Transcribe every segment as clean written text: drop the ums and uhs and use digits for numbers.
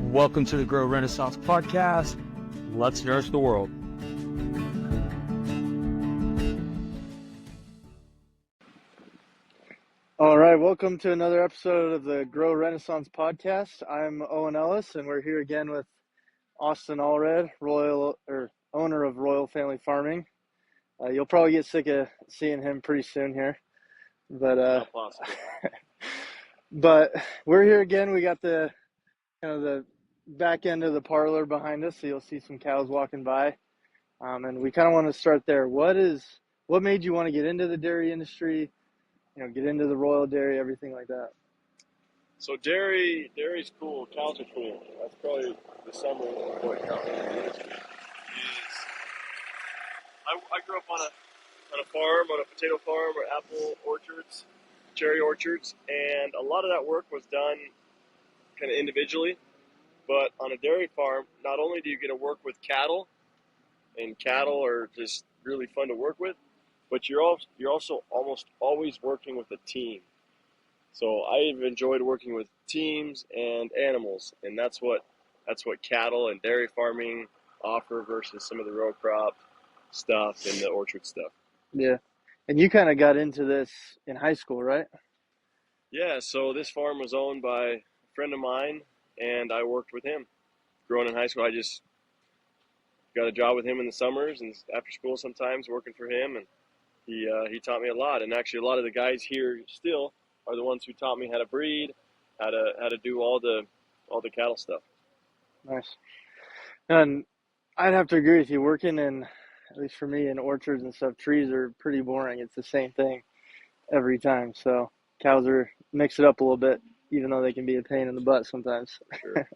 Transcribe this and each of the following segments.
Welcome to the Grow Renaissance podcast. Let's nourish the world. All right, welcome to another episode of the Grow Renaissance podcast. I'm Owen Ellis, and we're here again with Austin Allred, owner of Royal Family Farming. You'll probably get sick of seeing him pretty soon here, but Not possible. but we're here again. We got the back end of the parlor behind us, so you'll see some cows walking by, and we kind of want to start there. What made you want to get into the dairy industry? Get into the royal dairy, everything like that. So dairy's cool. Cows are cool. That's probably the summary of what got me into the industry. I grew up on a farm, on a potato farm, or apple orchards, cherry orchards, and a lot of that work was done kind of individually. But on a dairy farm, not only do you get to work with cattle, and cattle are just really fun to work with, but you're also almost always working with a team. So I've enjoyed working with teams and animals, and that's what cattle and dairy farming offer versus some of the row crop stuff and the orchard stuff. Yeah. And you kind of got into this in high school, right? Yeah, so this farm was owned by a friend of mine, and I worked with him. Growing in high school, I just got a job with him in the summers and after school sometimes working for him, and he taught me a lot. And actually a lot of the guys here still are the ones who taught me how to breed, how to do all the cattle stuff. Nice. And I'd have to agree with you. Working in, at least for me, in orchards and stuff, trees are pretty boring. It's the same thing every time. So cows mix it up a little bit, even though they can be a pain in the butt sometimes. Sure.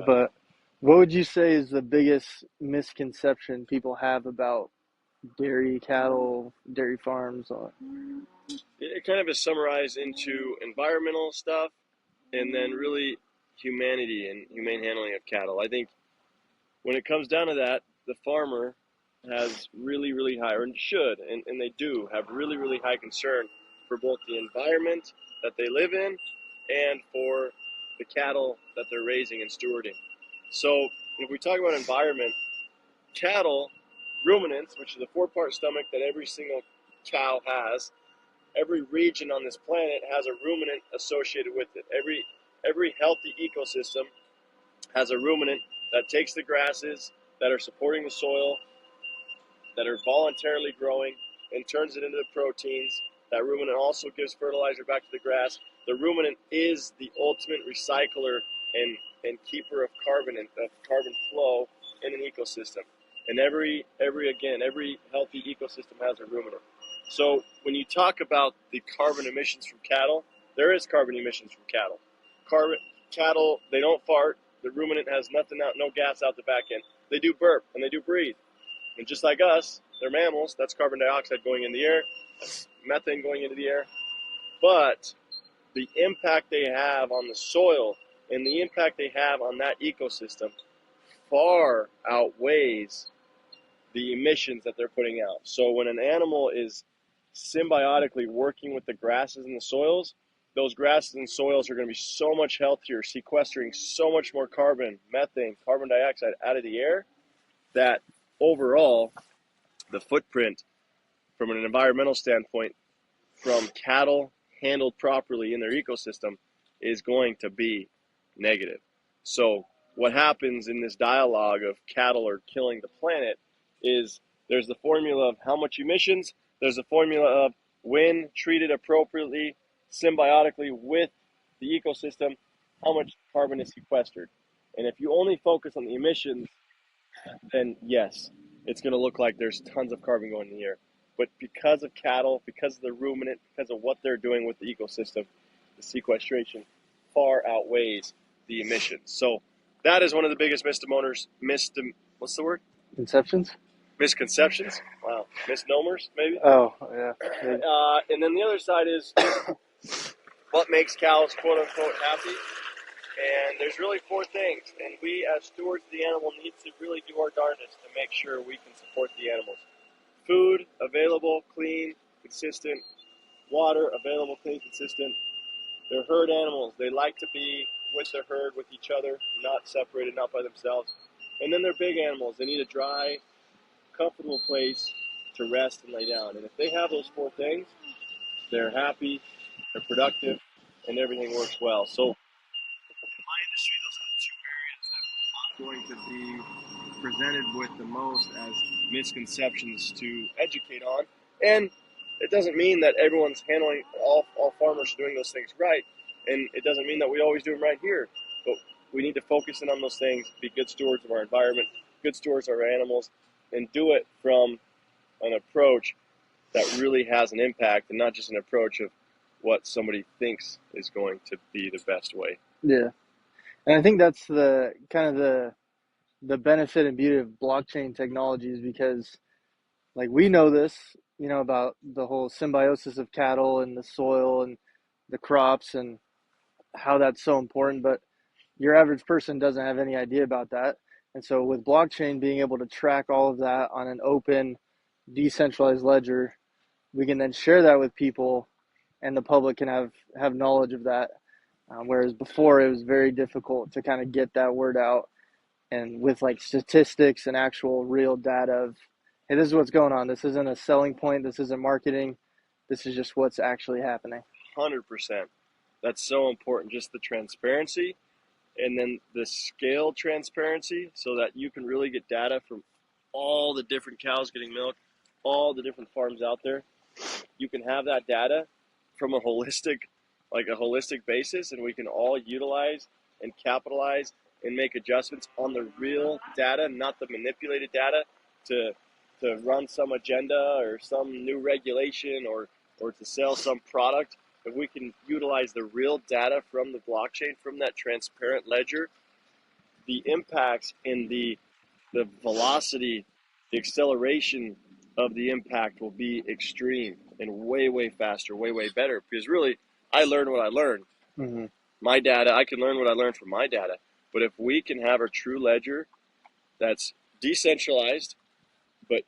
But what would you say is the biggest misconception people have about dairy cattle, dairy farms? It kind of is summarized into environmental stuff and then really humanity and humane handling of cattle. I think when it comes down to that, the farmer has really, really high, or should, and they do have really, really high concern for both the environment that they live in and for the cattle that they're raising and stewarding. So if we talk about environment, cattle, ruminants, which is a 4-part stomach that every single cow has, every region on this planet has a ruminant associated with it. Every healthy ecosystem has a ruminant that takes the grasses that are supporting the soil, that are voluntarily growing, and turns it into the proteins. That ruminant also gives fertilizer back to the grass. The ruminant is the ultimate recycler and keeper of carbon and of carbon flow in an ecosystem. And every healthy ecosystem has a ruminant. So when you talk about the carbon emissions from cattle, there is carbon emissions from cattle. Cattle, they don't fart. The ruminant has nothing out, no gas out the back end. They do burp and they do breathe. And just like us, they're mammals. That's carbon dioxide going in the air. That's methane going into the air. But the impact they have on the soil and the impact they have on that ecosystem far outweighs the emissions that they're putting out. So when an animal is symbiotically working with the grasses and the soils, those grasses and soils are going to be so much healthier, sequestering so much more carbon, methane, carbon dioxide out of the air, that overall the footprint from an environmental standpoint from cattle handled properly in their ecosystem is going to be negative. So what happens in this dialogue of cattle are killing the planet is there's the formula of how much emissions, there's the formula of when treated appropriately, symbiotically with the ecosystem, how much carbon is sequestered. And if you only focus on the emissions, then yes, it's going to look like there's tons of carbon going in the air. But because of cattle, because of the ruminant, because of what they're doing with the ecosystem, the sequestration far outweighs the emissions. So that is one of the biggest misnomers. What's the word? Conceptions? Misconceptions. Wow. Misnomers, maybe? Oh, yeah. And then the other side is what makes cows, quote unquote, happy. And there's really 4 things. And we, as stewards of the animal, need to really do our darndest to make sure we can support the animals. Food, available, clean, consistent. Water, available, clean, consistent. They're herd animals. They like to be with the herd, with each other, not separated, not by themselves. And then they're big animals. They need a dry, comfortable place to rest and lay down. And if they have those four things, they're happy, they're productive, and everything works well. So in my industry, those are the two areas that I'm going to be presented with the most as misconceptions to educate on. And it doesn't mean that everyone's handling, all farmers are doing those things right. And it doesn't mean that we always do them right here. But we need to focus in on those things, be good stewards of our environment, good stewards of our animals, and do it from an approach that really has an impact and not just an approach of what somebody thinks is going to be the best way. Yeah. And I think that's the kind of the benefit and beauty of blockchain technologies, because like we know this, about the whole symbiosis of cattle and the soil and the crops and how that's so important, but your average person doesn't have any idea about that. And so with blockchain being able to track all of that on an open, decentralized ledger, we can then share that with people and the public can have knowledge of that. Whereas before it was very difficult to kind of get that word out, and with like statistics and actual real data of, hey, this is what's going on. This isn't a selling point. This isn't marketing. This is just what's actually happening. 100%. That's so important. Just the transparency and then the scale transparency so that you can really get data from all the different cows getting milk, all the different farms out there. You can have that data from a holistic basis, and we can all utilize and capitalize and make adjustments on the real data, not the manipulated data to run some agenda or some new regulation or to sell some product. If we can utilize the real data from the blockchain, from that transparent ledger, the impacts in the velocity, the acceleration of the impact will be extreme and way, way faster, way, way better. Because really, I learn what I learn. Mm-hmm. My data, I can learn what I learned from my data. But if we can have a true ledger that's decentralized, but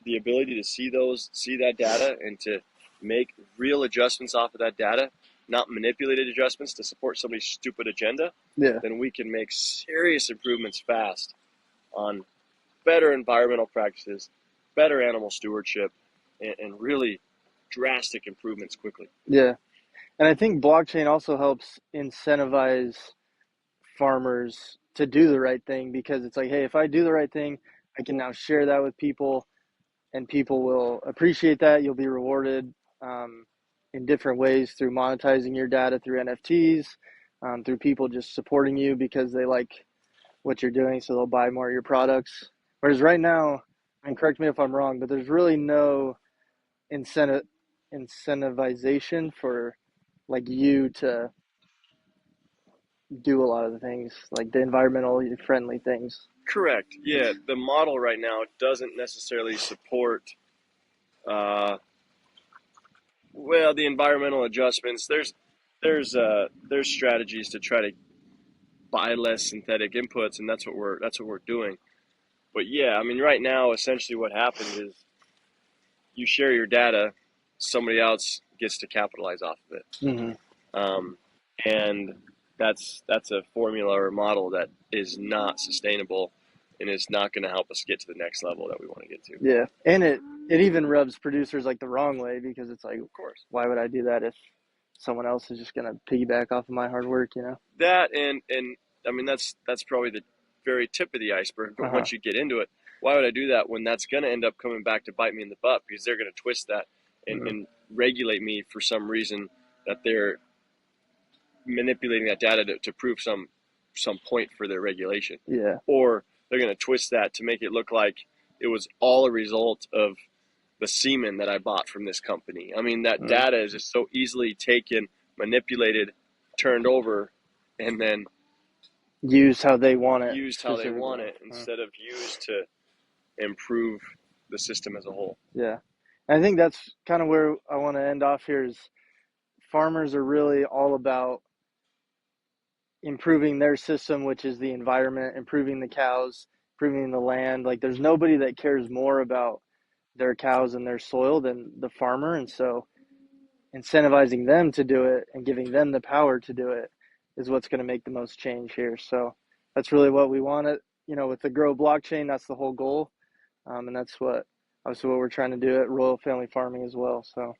the ability to see that data and to make real adjustments off of that data, not manipulated adjustments to support somebody's stupid agenda, then we can make serious improvements fast on better environmental practices, better animal stewardship, and really drastic improvements quickly. Yeah. And I think blockchain also helps incentivize farmers to do the right thing, because it's like, hey, if I do the right thing, I can now share that with people and people will appreciate that. You'll be rewarded in different ways through monetizing your data through NFTs, through people just supporting you because they like what you're doing, so they'll buy more of your products. Whereas right now, and correct me if I'm wrong, but there's really no incentivization for like you to do a lot of the things, like the environmental friendly things. Correct. Yeah, the model right now doesn't necessarily support the environmental adjustments. There's strategies to try to buy less synthetic inputs, and that's what we're doing. But yeah, I mean, right now, essentially what happens is you share your data, somebody else gets to capitalize off of it. Mm-hmm. And that's a formula or a model that is not sustainable and is not going to help us get to the next level that we want to get to. Yeah, and it even rubs producers like the wrong way, because it's like, of course, why would I do that if someone else is just going to piggyback off of my hard work, That and I mean, that's probably the very tip of the iceberg, but once you get into it, why would I do that when that's going to end up coming back to bite me in the butt, because they're going to twist that and regulate me for some reason that they're manipulating that data to prove some point for their regulation. Yeah. Or they're going to twist that to make it look like it was all a result of the semen that I bought from this company. I mean, that data is just so easily taken, manipulated, turned over, and then used how they want it. Instead of used to improve the system as a whole. Yeah. And I think that's kind of where I want to end off here is farmers are really all about improving their system, which is the environment, improving the cows, improving the land. Like there's nobody that cares more about their cows and their soil than the farmer. And so incentivizing them to do it and giving them the power to do it is what's going to make the most change here. So that's really what we want it, with the Grow blockchain. That's the whole goal. And that's obviously what we're trying to do at Royal Family Farming as well. So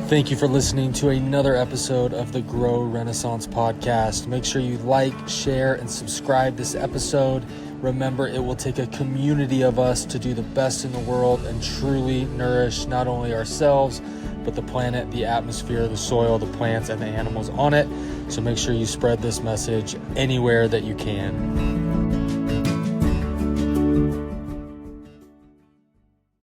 Thank you for listening to another episode of the Grow Renaissance podcast. Make sure you like, share, and subscribe this episode. Remember, it will take a community of us to do the best in the world and truly nourish not only ourselves, but the planet, the atmosphere, the soil, the plants, and the animals on it. So make sure you spread this message anywhere that you can.